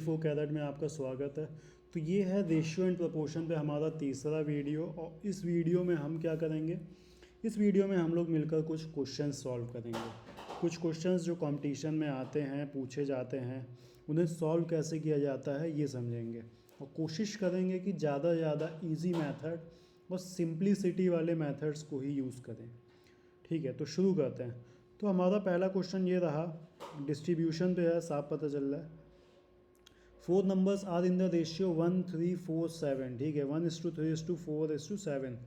फो carat में आपका स्वागत है। तो ये है रेशियो एंड प्रोपोर्शन पे हमारा तीसरा वीडियो। और इस वीडियो में हम क्या करेंगे, इस वीडियो में हम लोग मिलकर कुछ क्वेश्चंस सॉल्व करेंगे। कुछ क्वेश्चंस जो कंपटीशन में आते हैं, पूछे जाते हैं, उन्हें सॉल्व कैसे किया जाता है ये समझेंगे। और कोशिश करेंगे कि ज़्यादा से ज़्यादा ईजी मेथड और सिंप्लिसिटी वाले मेथड्स को ही यूज़ करें। ठीक है, तो शुरू करते हैं। तो हमारा पहला क्वेश्चन ये रहा, डिस्ट्रीब्यूशन पे है, साफ पता चल रहा है। 4 numbers are in the ratio 1 3 4 7। ठीक है, 1:3:4:7।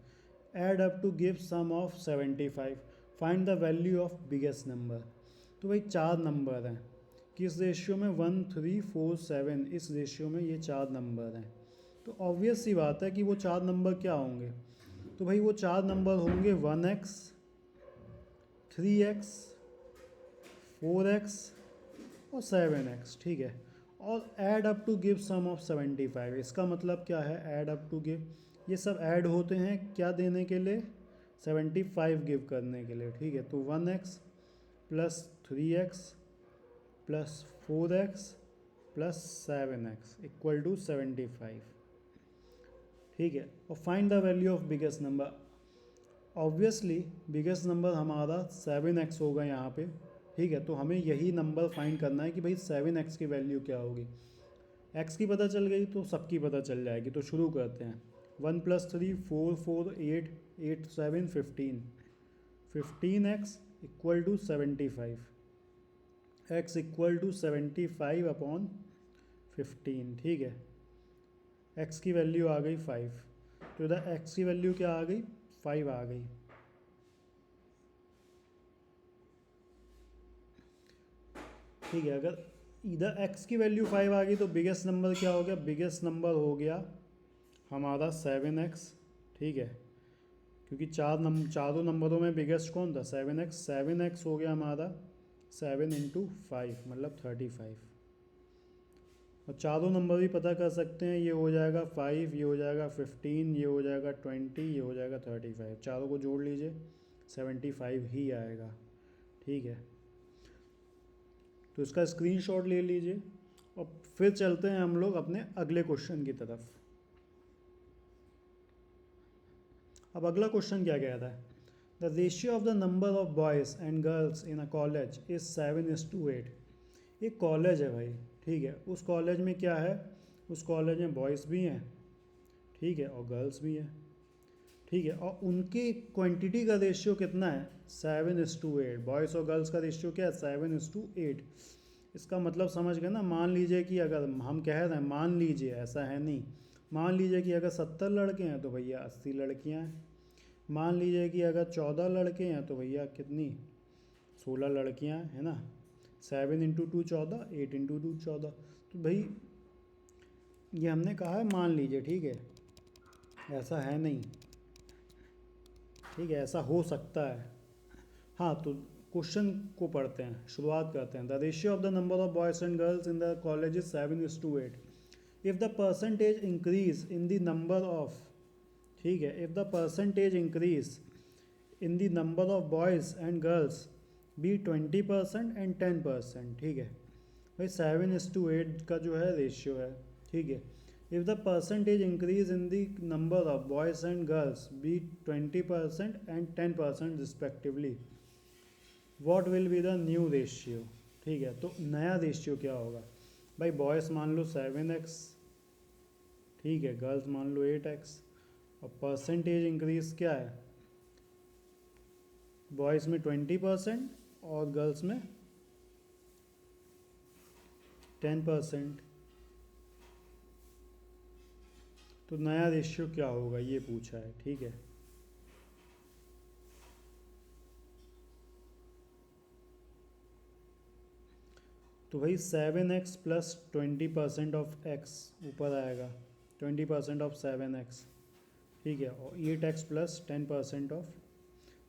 Add up to give sum of 75। Find the value of biggest number। तो भाई चार नंबर हैं, किस रेशियो में, 1 3 4 7। इस रेशियो में ये चार नंबर हैं। तो ऑब्वियस सी बात है कि वो चार नंबर क्या होंगे। तो भाई वो चार नंबर होंगे 1x 3x 4x और 7x। ठीक है, और add up to give sum of 75। इसका मतलब क्या है, ऐड अप टू गिव, ये सब ऐड होते हैं क्या देने के लिए, 75 गिव करने के लिए। ठीक है, तो 1x plus 3x plus 4x plus 7x equal to 75। ठीक है, और find the value of biggest number. Obviously biggest number हमारा 7x होगा यहाँ पे। ठीक है, तो हमें यही नंबर फाइंड करना है कि भाई 7x की वैल्यू क्या होगी। x की पता चल गई तो सबकी पता चल जाएगी। तो शुरू करते हैं। 1 + 3 4 4 8 8 7 15। 15x equal to 75। x equal to 75/15। ठीक है, x की वैल्यू आ गई 5। तो इधर x की वैल्यू क्या आ गई, 5 आ गई। ठीक है, अगर इधर x की वैल्यू 5 आ गई तो बिगेस्ट नंबर क्या हो गया, बिगेस्ट नंबर हो गया हमारा 7x। ठीक है, क्योंकि चारों नंबरों में बिगेस्ट कौन था, 7x। 7x हो गया हमारा 7 × 5 मतलब 35। और चारों नंबर भी पता कर सकते हैं, ये हो जाएगा 5, ये हो जाएगा 15, ये हो जाएगा 20, ये हो जाएगा 35। चारों को जोड़ लीजिए 75 ही आएगा। ठीक है, तो इसका स्क्रीनशॉट ले लीजिए और फिर चलते हैं हम लोग अपने अगले क्वेश्चन की तरफ। अब अगला क्वेश्चन क्या कह रहा है, the ratio of the number of boys and girls in a college is 7:8। एक कॉलेज है भाई। ठीक है, उस कॉलेज में क्या है, उस कॉलेज में बॉयज़ भी हैं, ठीक है, और गर्ल्स भी हैं। ठीक है, और उनकी क्वांटिटी का रेशियो कितना है, 7:8। बॉयज़ और गर्ल्स का रेशियो क्या है, 7:8। इसका मतलब समझ गए ना। मान लीजिए कि अगर हम कह रहे हैं, मान लीजिए, ऐसा है नहीं, मान लीजिए कि अगर 70 लड़के हैं तो भैया 80 लड़कियां हैं। मान लीजिए कि अगर 14 लड़के हैं तो भैया कितनी, 16 लड़कियां हैं, है ना। 7 × 2 14, 8 × 2 14। तो भाई ये हमने कहा है मान लीजिए, ठीक है, ऐसा है नहीं। ठीक है, ऐसा हो सकता है। हाँ, तो क्वेश्चन को पढ़ते हैं, शुरुआत करते हैं। The ratio of the number of boys and girls in the college is 7:8। If the percentage increase in the number of, ठीक है, if the percentage increase in the number of boys and girls be 20% and 10%। ठीक है भाई, 7:8 का जो है ratio है। ठीक है, if the percentage increase in the number of boys and girls be 20% and 10% respectively, what will be the new ratio. ठीक है, तो नया रेशियो क्या होगा भाई, बॉयज़ मान लो 7x, ठीक है, गर्ल्स मान लो 8x, और परसेंटेज इंक्रीज क्या है, बॉयज़ में 20% और गर्ल्स में 10%। तो नया रेशियो क्या होगा ये पूछा है। ठीक है, तो भाई 7x प्लस 20% ऑफ x ऊपर आएगा, 20% ऑफ 7x। ठीक है, और 8x प्लस 10% ऑफ,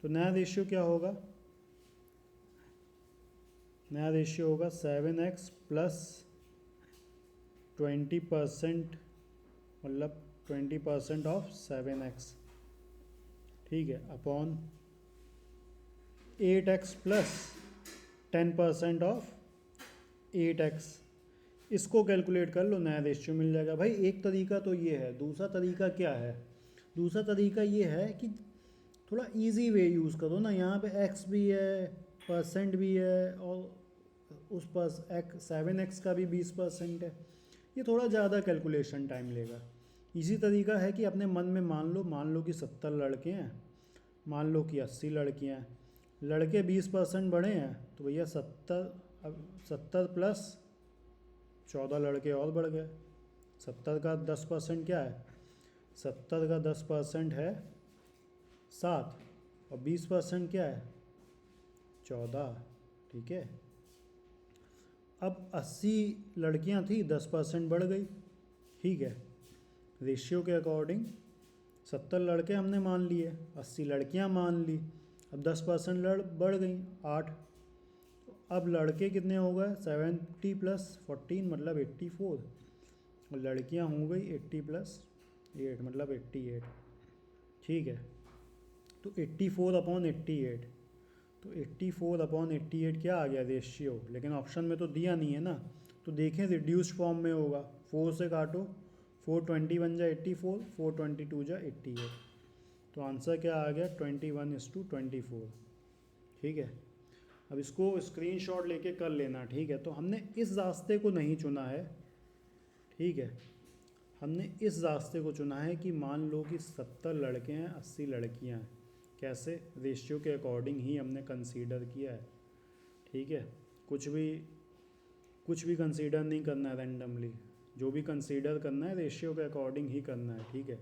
तो नया रेशियो क्या होगा, नया रेशियो होगा 7x प्लस 20%, मतलब 20% ऑफ 7x। ठीक है, upon 8x plus 10% of 8x। इसको कैलकुलेट कर लो, नया रेशियो मिल जाएगा। भाई एक तरीका तो ये है, दूसरा तरीका क्या है? दूसरा तरीका ये है कि थोड़ा इजी वे यूज़ करो ना। यहाँ पे एक्स भी है, परसेंट भी है, और उस पर एक्स 7x का भी 20% है। ये थोड़ा ज़्यादा कैलकुलेशन टाइम लेगा। इसी तरीका है कि अपने मन में मान लो कि 70 लड़के हैं, मान लो कि 80 लड़कियां हैं। लड़के 20% बढ़े हैं तो भैया 70 प्लस 14 लड़के और बढ़ गए। 70 का 10% क्या है? 70 का 10% है 7, और 20% क्या है? 14। ठीक है, अब 80 लड़कियां थी, 10% बढ़ गई। ठीक है, रेशियो के अकॉर्डिंग 70 लड़के हमने मान लिए, 80 लड़कियां मान ली, अब 10% बढ़ गई 8। अब लड़के कितने हो गए? 70 प्लस 14 मतलब 84, और लड़कियां हो गई 80 प्लस 8 मतलब 88। ठीक है, तो 84 अपॉन 88, तो 84 अपॉन 88 क्या आ गया? रेशियो। लेकिन ऑप्शन में तो दिया नहीं है ना, तो देखें रिड्यूस्ड फॉर्म में होगा। 4 से काटो, 420 बन जाए 84, 422 जा 88, तो आंसर क्या आ गया? 21:24। ठीक है, अब इसको स्क्रीनशॉट लेके कर लेना। ठीक है, तो हमने इस रास्ते को नहीं चुना है। ठीक है, हमने इस रास्ते को चुना है कि मान लो कि 70 लड़के हैं, 80 लड़कियां हैं। कैसे? रेशियो के अकॉर्डिंग ही हमने कंसीडर किया है। ठीक है, कुछ भी कंसीडर नहीं करना है रैंडमली, जो भी कंसीडर करना है रेशियो के अकॉर्डिंग ही करना है। ठीक है,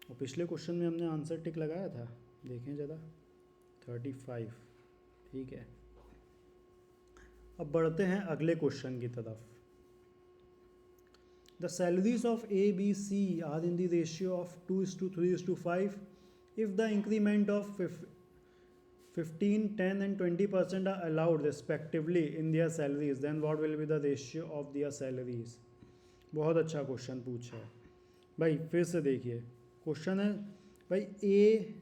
और पिछले क्वेश्चन में हमने आंसर टिक लगाया था, देखें ज़रा, 35। ठीक है, अब बढ़ते हैं अगले क्वेश्चन की तरफ। The salaries of A B C are in the ratio of 2:3:5 if the increment of 15, 10 and 20% are allowed respectively in their salaries, then what will be the ratio of their salaries? बहुत अच्छा question पूछा है भाई। फिर से देखिए, question है भाई ए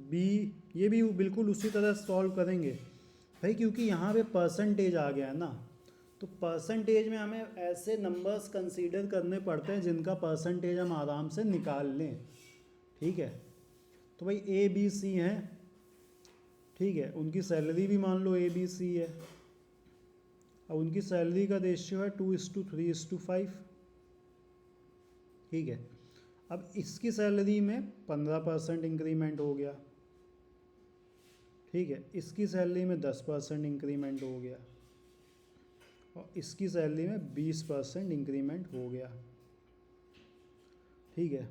बी, ये भी बिल्कुल उसी तरह सॉल्व करेंगे भाई, क्योंकि यहाँ पे परसेंटेज आ गया है ना, तो परसेंटेज में हमें ऐसे नंबर्स कंसीडर करने पड़ते हैं जिनका परसेंटेज हम आराम से निकाल लें। ठीक है, तो भाई ए बी सी हैं। ठीक है, उनकी सैलरी भी मान लो ए बी सी है, अब उनकी सैलरी का रेशियो है 2:3:5। ठीक है, अब इसकी सैलरी में 15% इंक्रीमेंट हो गया। ठीक है, इसकी सैलरी में 10% इंक्रीमेंट हो गया, और इसकी सैलरी में 20% इंक्रीमेंट हो गया। ठीक है,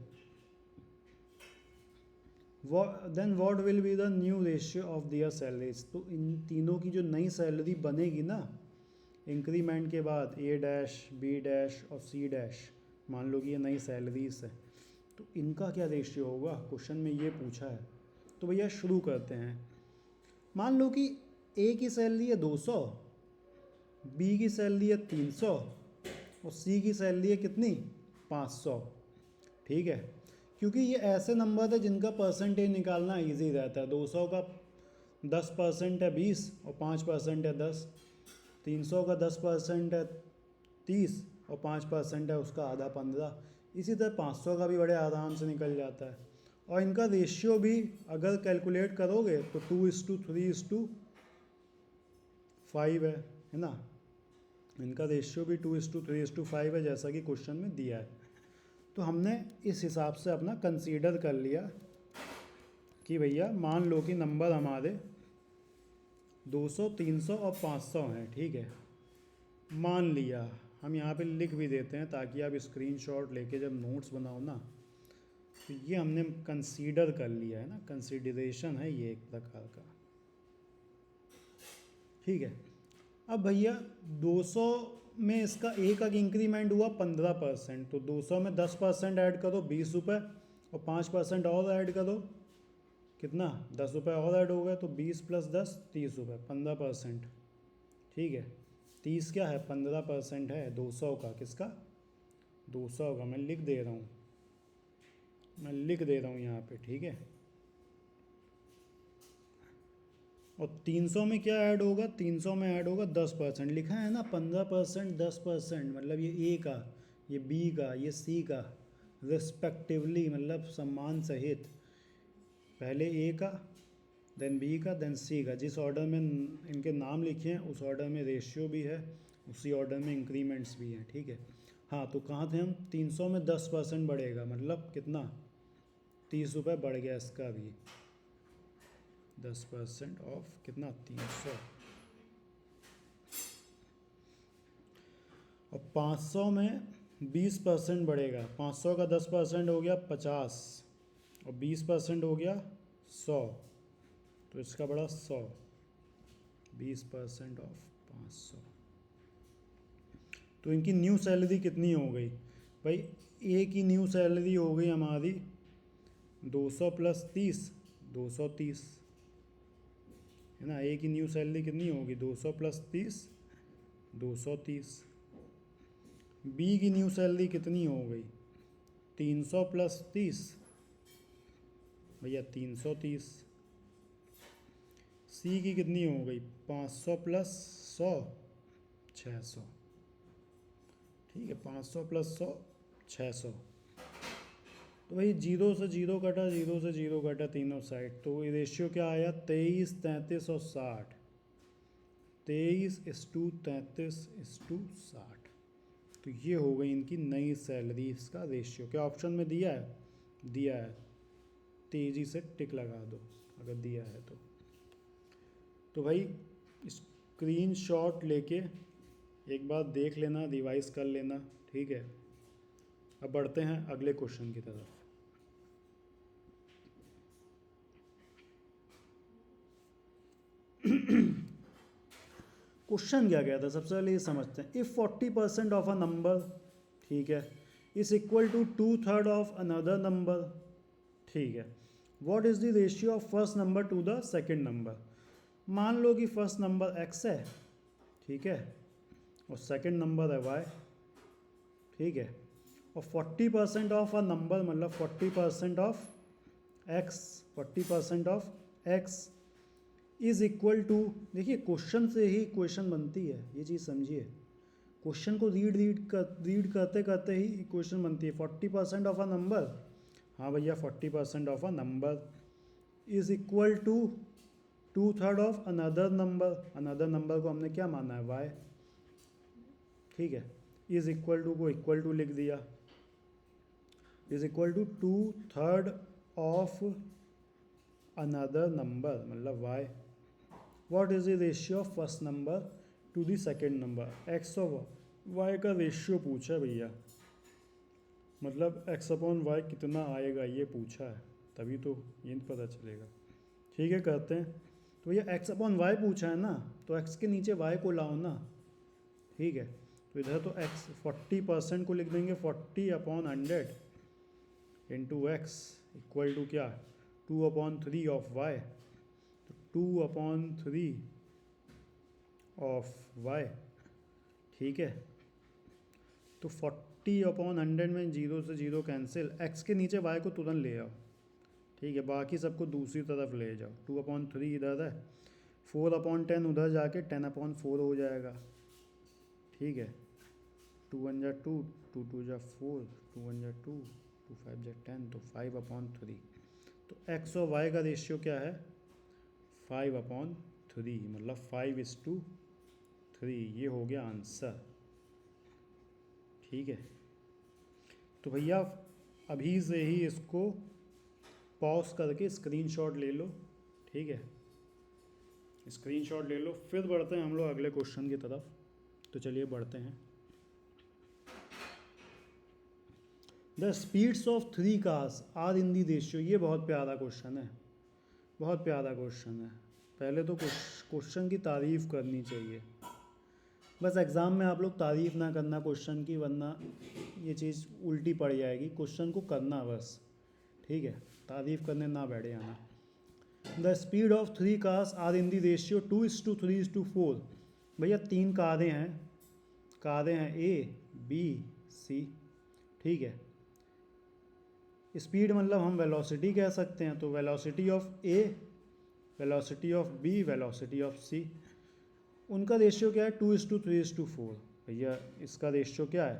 then what will be the new ratio of their salaries? तो इन तीनों की जो नई सैलरी बनेगी ना इंक्रीमेंट के बाद, ए डैश, बी डैश और सी डैश, मान लो कि ये नई सैलरीज है, तो इनका क्या रेशियो होगा? क्वेश्चन में ये पूछा है। तो भैया शुरू करते हैं। मान लो कि ए की सैलरी है 200, बी की सैलरी है 300, और सी की सैलरी है कितनी? 500। ठीक है, क्योंकि ये ऐसे नंबर है जिनका परसेंटेज निकालना इजी रहता है। 200 का 10% है 20, और 5% है 10। 300 का 10% है 30, और 5% है उसका आधा 15। इसी तरह 500 का भी बड़े आराम से निकल जाता है। और इनका रेशियो भी अगर कैलकुलेट करोगे तो 2:3:5 है ना। इनका रेशियो भी 2:3:5 है, जैसा कि क्वेश्चन में दिया है। तो हमने इस हिसाब से अपना कंसीडर कर लिया कि भैया मान लो कि नंबर हमारे 200, 300 और 500 हैं। ठीक है, मान लिया। हम यहाँ पे लिख भी देते हैं ताकि आप स्क्रीनशॉट लेके जब नोट्स बनाओ ना, तो ये हमने कंसीडर कर लिया है ना, कंसीडरेशन है ये एक प्रकार का। ठीक है, अब भैया 200 में इसका एक इंक्रीमेंट हुआ 15%, तो 200 में 10% ऐड करो 20 रुपये, और 5% और ऐड करो, कितना? 10 रुपये और ऐड हो गए, तो 20 प्लस 10 30 रुपये, 15%। ठीक है, 30 क्या है? 15% है 200 का। किसका? 200 का। मैं लिख दे रहा हूँ यहाँ पे। ठीक है, और 300 में क्या ऐड होगा, 300 में ऐड होगा 10%, लिखा है ना 15%, 10%, मतलब ये ए का, ये बी का, ये सी का, रिस्पेक्टिवली, मतलब सम्मान सहित, पहले ए का, देन बी का, देन सी का, जिस ऑर्डर में इनके नाम लिखे हैं उस ऑर्डर में रेशियो भी है, उसी ऑर्डर में इंक्रीमेंट्स भी हैं, ठीक है। हाँ, तो कहाँ थे हम, 300 में 10% बढ़ेगा, मतलब कितना, 30 रुपये बढ़ गया इसका भी, 10% ऑफ कितना, 300। और 500 में 20% बढ़ेगा, 500 का 10% हो गया 50, और 20% हो गया 100, तो इसका बढ़ा 100, 20% ऑफ 500। तो इनकी न्यू सैलरी कितनी हो गई भाई, ए की न्यू सैलरी हो गई हमारी 200 प्लस 30, 230 है ना। ए की न्यू सैलरी कितनी होगी, 200 प्लस 30, 230। बी की न्यू सैलरी कितनी हो गई, 300 प्लस 30, भैया 330। सी की कितनी हो गई, 500 प्लस 100, 600, ठीक है, 500 प्लस 100, 600। तो भाई जीरो से जीरो कटा, जीरो से जीरो कटा तीनों साइड, तो रेशियो क्या आया, 23, 33 और 60, 23:33:60। तो ये हो गई इनकी नई सैलरी, इसका रेशियो। क्या ऑप्शन में दिया है, दिया है, तेज़ी से टिक लगा दो अगर दिया है तो भाई स्क्रीन शॉट लेके एक बार देख लेना, रिवाइज कर लेना, ठीक है। अब बढ़ते हैं अगले क्वेश्चन की तरफ। क्वेश्चन क्या कहता है, सबसे पहले ये समझते हैं। इफ़ 40% ऑफ अ नंबर, ठीक है, is equal to 2/3 of another number, ठीक है, what is the ratio of first number to the second number. मान लो कि फर्स्ट नंबर x है, ठीक है, और सेकंड नंबर है y, ठीक है, और 40% ऑफ अ नंबर मतलब 40% of x, 40% of x is equal to, देखिए क्वेश्चन से ही क्वेश्चन बनती है, ये चीज़ समझिए। क्वेश्चन को रीड करते करते ही इक्वेशन बनती है। 40% ऑफ अ नंबर, हाँ भैया 40% of a number is equal to 2/3 of another number, another number को हमने क्या माना है, y, ठीक है, इज इक्वल टू को इक्वल टू लिख दिया, is equal to 2/3 of another number मतलब y। What is the ratio of first number to the second number, x और y का रेशियो पूछा है भैया, मतलब x अपॉन y कितना आएगा ये पूछा है, तभी तो ये पता चलेगा, ठीक है। करते हैं, तो भैया x अपॉन y पूछा है ना, तो x के नीचे y को लाओ ना, ठीक है। तो इधर तो x 40% को लिख देंगे 40/100 इंटू एक्स इक्वल टू क्या, 2/3 ऑफ y, तो 2/3 ऑफ y, ठीक है। तो 40/100 में जीरो से जीरो कैंसिल, x के नीचे y को तुरंत ले आओ, ठीक है, बाकी सबको दूसरी तरफ ले जाओ, 2/3 इधर है, 4/10 उधर जाके 10/4 हो जाएगा, ठीक है। 2 1 जा 2, 2 2 जा 4, 2 1 जा 2, 2 5 जा 10, तो 5/3। तो x और y का रेशियो क्या है, 5/3, मतलब 5:3, ये हो गया आंसर, ठीक है। तो भैया अभी से ही इसको पॉज करके स्क्रीनशॉट ले लो, ठीक है, स्क्रीनशॉट ले लो। फिर बढ़ते हैं हम लोग अगले क्वेश्चन की तरफ, तो चलिए बढ़ते हैं। The speeds of 3 cars are in the ratio, ये बहुत प्यारा क्वेश्चन है, बहुत प्यारा क्वेश्चन है। पहले तो क्वेश्चन की तारीफ़ करनी चाहिए, बस एग्ज़ाम में आप लोग तारीफ़ ना करना क्वेश्चन की, वरना ये चीज़ उल्टी पड़ जाएगी। क्वेश्चन को करना बस, ठीक है, तारीफ़ करने ना बैठे जाना। The speed of 3 cars are in the ratio 2:3:4। भैया 3 कारें हैं ए बी सी, ठीक है। स्पीड मतलब हम वेलोसिटी कह सकते हैं, तो velocity of A velocity of B, velocity of C. उनका रेशियो क्या है? 2:3:4। भैया इसका रेशियो क्या है?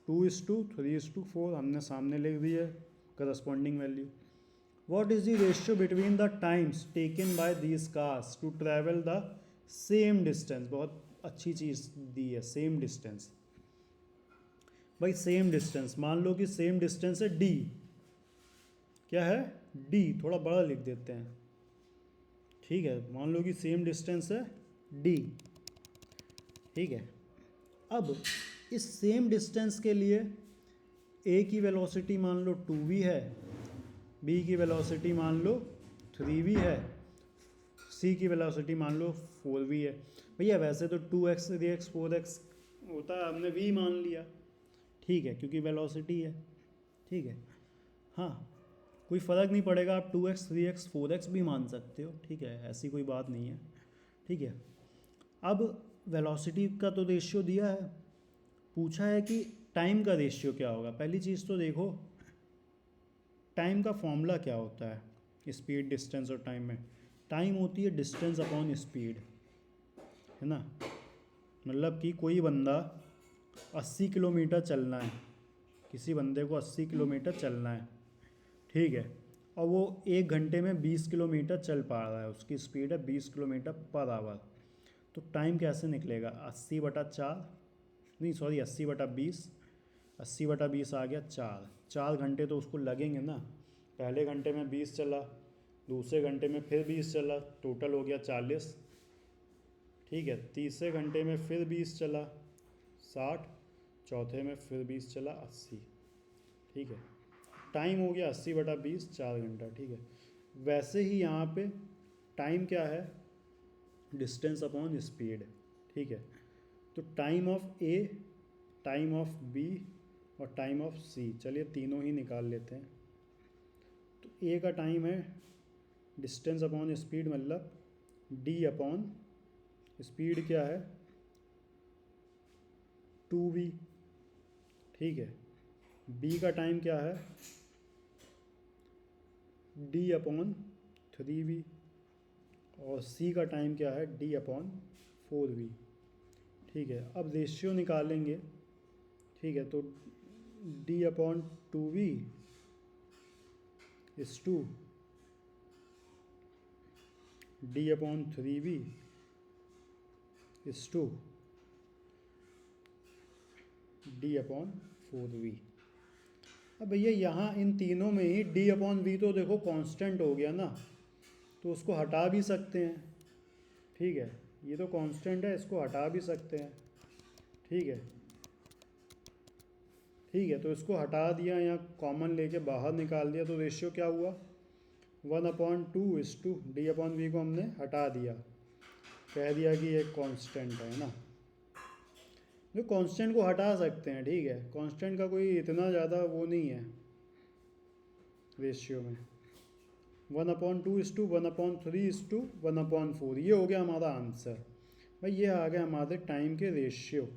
2:3:4। हमने सामने लिख दिया corresponding value. What is the ratio between the times taken by these cars to travel the same distance? बहुत अच्छी चीज़ दी है, सेम डिस्टेंस। भाई सेम डिस्टेंस, मान लो कि सेम डिस्टेंस है d। क्या है? d। थोड़ा बड़ा लिख देते हैं, ठीक है। मान लो कि सेम डिस्टेंस है d, ठीक है। अब इस सेम डिस्टेंस के लिए a की वेलोसिटी मान लो 2v है, b की वेलोसिटी मान लो 3v है, c की वेलोसिटी मान लो 4v है। भैया वैसे तो 2x 3x 4x होता है, हमने v मान लिया, ठीक है, क्योंकि वेलोसिटी है, ठीक है। हाँ, कोई फ़र्क नहीं पड़ेगा, आप 2x 3x 4x भी मान सकते हो, ठीक है, ऐसी कोई बात नहीं है, ठीक है। अब वेलोसिटी का तो रेशियो दिया है, पूछा है कि टाइम का रेशियो क्या होगा। पहली चीज़ तो देखो टाइम का फॉर्मूला क्या होता है स्पीड, डिस्टेंस और टाइम में। टाइम होती है डिस्टेंस अपॉन स्पीड, है ना। मतलब कि कोई बंदा 80 किलोमीटर चलना है, किसी बंदे को 80 किलोमीटर चलना है, ठीक है, और वो 1 घंटे में 20 किलोमीटर चल पा रहा है, उसकी स्पीड है 20 किलोमीटर पर आवर। तो टाइम कैसे निकलेगा? 80/4, नहीं सॉरी 80/20, 80/20 आ गया 4। 4 घंटे तो उसको लगेंगे ना। पहले घंटे में 20 चला, दूसरे घंटे में फिर 20 चला, टोटल हो गया 40, ठीक है। तीसरे घंटे में फिर 20 चला 60, चौथे में फिर 20 चला 80, ठीक है। टाइम हो गया 80/20, 4 घंटा, ठीक है। वैसे ही यहाँ पे टाइम क्या है? डिस्टेंस अपॉन स्पीड, ठीक है। तो time of A, time of B और टाइम ऑफ सी, चलिए तीनों ही निकाल लेते हैं। तो ए का टाइम है डिस्टेंस अपॉन स्पीड, मतलब डी अपॉन स्पीड क्या है? 2v, ठीक है। बी का टाइम क्या है? डी अपॉन 3v, और सी का टाइम क्या है? डी अपॉन 4v, ठीक है। अब रेशियो निकालेंगे, ठीक है। तो D upon 2v is to D upon 3v is to D upon 4v। अब भैया यहाँ इन तीनों में ही डी अपॉन वी तो देखो कांस्टेंट हो गया ना, तो उसको हटा भी सकते हैं, ठीक है। ये तो कांस्टेंट है, इसको हटा भी सकते हैं, ठीक है, ठीक है। तो इसको हटा दिया या कॉमन लेके बाहर निकाल दिया, तो रेशियो क्या हुआ? 1/2 डी अपॉन वी को हमने हटा दिया, कह दिया कि एक कांस्टेंट है ना। जो कांस्टेंट को हटा सकते हैं, ठीक है, कांस्टेंट का कोई इतना ज़्यादा वो नहीं है रेशियो में। 1/2 1/3 1/4, ये हो गया हमारा आंसर। भाई ये आ गया हमारे टाइम के रेशियो।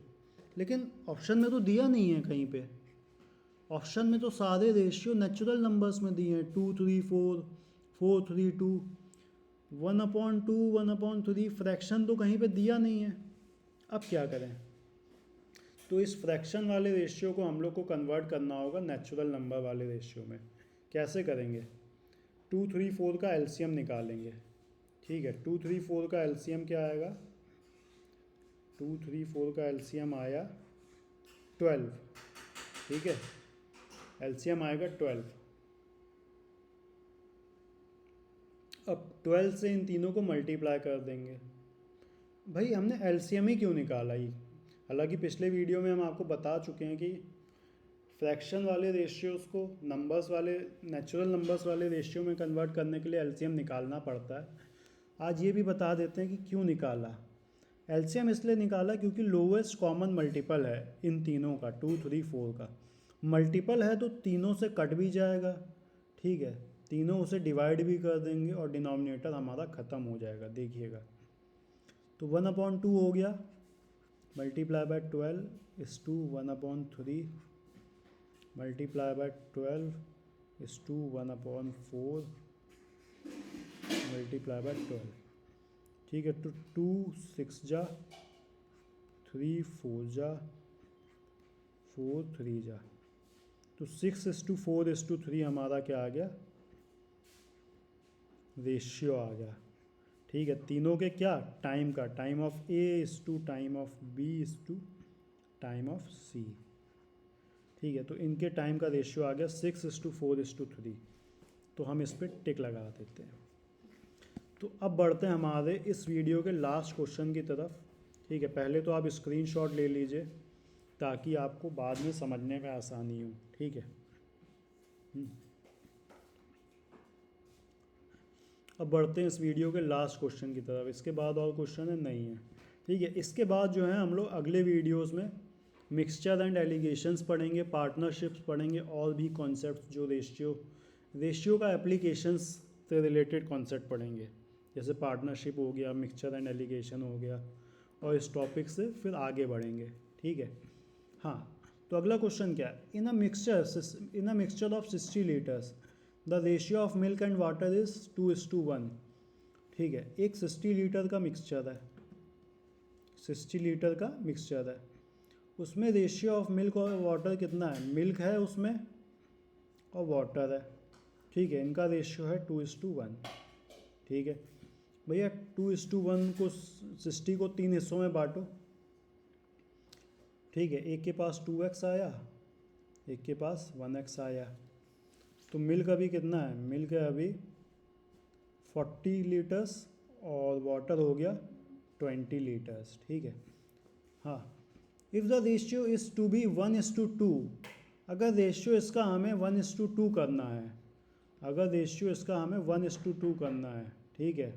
लेकिन ऑप्शन में तो दिया नहीं है कहीं पे, ऑप्शन में तो सारे रेशियो नेचुरल नंबर्स में दिए हैं, 2 3 4 4 3 2, 1/2 1/3, फ्रैक्शन तो कहीं पे दिया नहीं है। अब क्या करें? तो इस फ्रैक्शन वाले रेशियो को हम लोग को कन्वर्ट करना होगा नेचुरल नंबर वाले रेशियो में। कैसे करेंगे? 2 3 4 का एलसीएम निकालेंगे, ठीक है। 2 3 4 का एलसीएम क्या आएगा? 2 3 4 का एलसीएम आया 12, ठीक है, एलसीएम आएगा 12। अब 12 से इन तीनों को मल्टीप्लाई कर देंगे। भाई हमने एलसीएम ही क्यों निकाला ही? हालांकि पिछले वीडियो में हम आपको बता चुके हैं कि फ्रैक्शन वाले रेशियोज़ को नंबर्स वाले, नेचुरल नंबर्स वाले रेशियो में कन्वर्ट करने के लिए एलसीएम निकालना पड़ता है। आज ये भी बता देते हैं कि क्यों निकाला। एलसीएम इसलिए निकाला क्योंकि लोवेस्ट कॉमन मल्टीपल है इन तीनों का, 2 3 4 का। मल्टीपल है तो तीनों से कट भी जाएगा, ठीक है, तीनों उसे डिवाइड भी कर देंगे और डिनोमिनेटर हमारा ख़त्म हो जाएगा, देखिएगा। तो 1/2 हो गया, multiply by 12 is to 1/3, multiply by 12 is to 1/4, multiply by 12, ठीक है। तो 2 6 जा, 3 4 जा, 4 3 जा, तो 6:4:3 हमारा क्या आ गया, रेशियो आ गया, ठीक है। तीनों के क्या, टाइम का, time of A is to time of B is to time of C, ठीक है। तो इनके टाइम का रेशियो आ गया 6:4:3, तो हम इस पर टिक लगा देते हैं। तो अब बढ़ते हैं हमारे इस वीडियो के लास्ट क्वेश्चन की तरफ, ठीक है। पहले तो आप स्क्रीनशॉट ले लीजिए ताकि आपको बाद में समझने में आसानी हो, ठीक है। अब बढ़ते हैं इस वीडियो के लास्ट क्वेश्चन की तरफ, इसके बाद और क्वेश्चन है नहीं है, ठीक है। इसके बाद जो है हम लोग अगले वीडियोस में मिक्सचर एंड एलिगेशंस पढ़ेंगे, पार्टनरशिप्स पढ़ेंगे, और भी कॉन्सेप्ट जो रेशियो का एप्लीकेशंस से रिलेटेड कॉन्सेप्ट पढ़ेंगे, जैसे पार्टनरशिप हो गया, मिक्सचर एंड एलिगेशन हो गया, और इस टॉपिक से फिर आगे बढ़ेंगे, ठीक है। हाँ, तो अगला क्वेश्चन क्या है, in a mixture of 60 litres the ratio of milk and water is 2:1, ठीक है। एक 60 लीटर का मिक्सचर है, 60 लीटर का मिक्सचर है, उसमें रेशियो ऑफ मिल्क और वाटर कितना है, मिल्क है उसमें और वाटर है, ठीक है। इनका रेशियो है 2:1, ठीक है। भैया 2:1 को 60 को 3 हिस्सों में बांटो, ठीक है। एक के पास 2x आया, एक के पास 1x आया, तो मिल्क अभी कितना है, मिल्क है अभी 40 लीटर्स और वाटर हो गया 20 लीटर्स, ठीक है। हाँ, if the ratio is to be 1:2, अगर रेशियो इसका हमें 1:2 करना है, अगर रेशियो इसका हमें 1:2 करना है, ठीक है,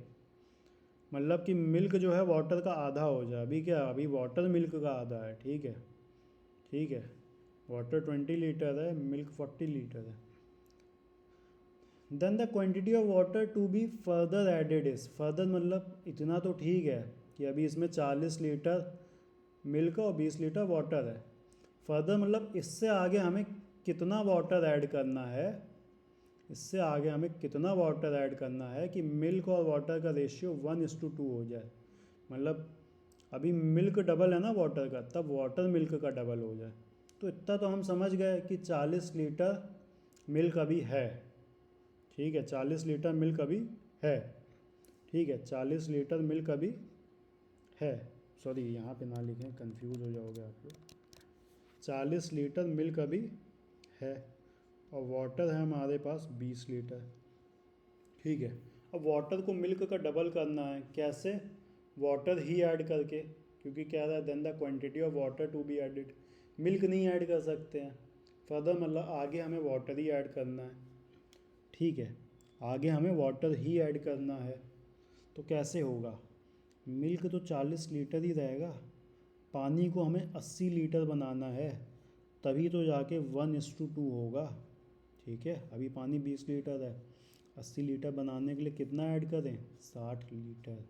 मतलब कि मिल्क जो है वाटर का आधा हो जाए, अभी क्या, अभी वाटर मिल्क का आधा है, ठीक है, ठीक है। वाटर 20 लीटर है, मिल्क 40 लीटर है, then the quantity of water to be further added is, further मतलब इतना तो ठीक है कि अभी इसमें 40 लीटर मिल्क और 20 लीटर वाटर है, फर्दर मतलब इससे आगे हमें कितना वाटर ऐड करना है, इससे आगे हमें कितना वाटर ऐड करना है कि मिल्क और वाटर का रेशियो 1:2 हो जाए, मतलब अभी मिल्क डबल है ना वाटर का, तब वाटर मिल्क का डबल हो जाए। तो इतना तो हम समझ गए कि 40 लीटर मिल्क अभी है, ठीक है, 40 लीटर मिल्क अभी है, ठीक है, 40 लीटर मिल्क अभी है, सॉरी यहाँ पे ना लिखें, कंफ्यूज हो जाओगे आप लोग। 40 लीटर मिल्क अभी है और वाटर है हमारे पास 20 लीटर, ठीक है। अब वाटर को मिल्क का डबल करना है, कैसे, वाटर ही ऐड करके, क्योंकि क्या रहा है, then the quantity of water to be added, milk नहीं ऐड कर सकते हैं, फर्दर मतलब आगे हमें वाटर ही ऐड करना है, ठीक है, आगे हमें वाटर ही ऐड करना है। तो कैसे होगा, मिल्क तो 40 लीटर ही रहेगा, पानी को हमें 80 लीटर बनाना है, तभी तो जाके 1:2 होगा, ठीक है। अभी पानी 20 लीटर है, 80 लीटर बनाने के लिए कितना ऐड करें, 60 लीटर।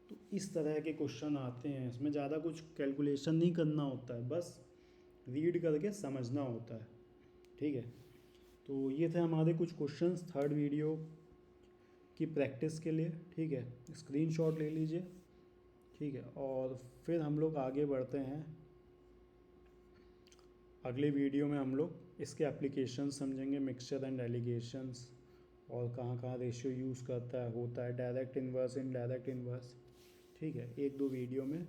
तो इस तरह के क्वेश्चन आते हैं, इसमें ज़्यादा कुछ कैलकुलेशन नहीं करना होता है, बस रीड करके समझना होता है, ठीक है। तो ये थे हमारे कुछ क्वेश्चंस थर्ड वीडियो की प्रैक्टिस के लिए, ठीक है। स्क्रीनशॉट ले लीजिए, ठीक है। और फिर हम लोग आगे बढ़ते हैं, अगले वीडियो में हम लोग इसके एप्लीकेशन समझेंगे, मिक्सचर एंड एलिगेशंस, और कहाँ कहाँ रेशियो यूज़ करता है, होता है, डायरेक्ट इन्वर्स, इनडायरेक्ट इन्वर्स, ठीक है। एक दो वीडियो में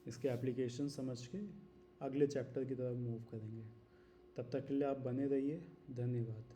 इसके एप्लीकेशन समझ के अगले चैप्टर की तरफ मूव करेंगे। तब तक के लिए आप बने रहिए, धन्यवाद।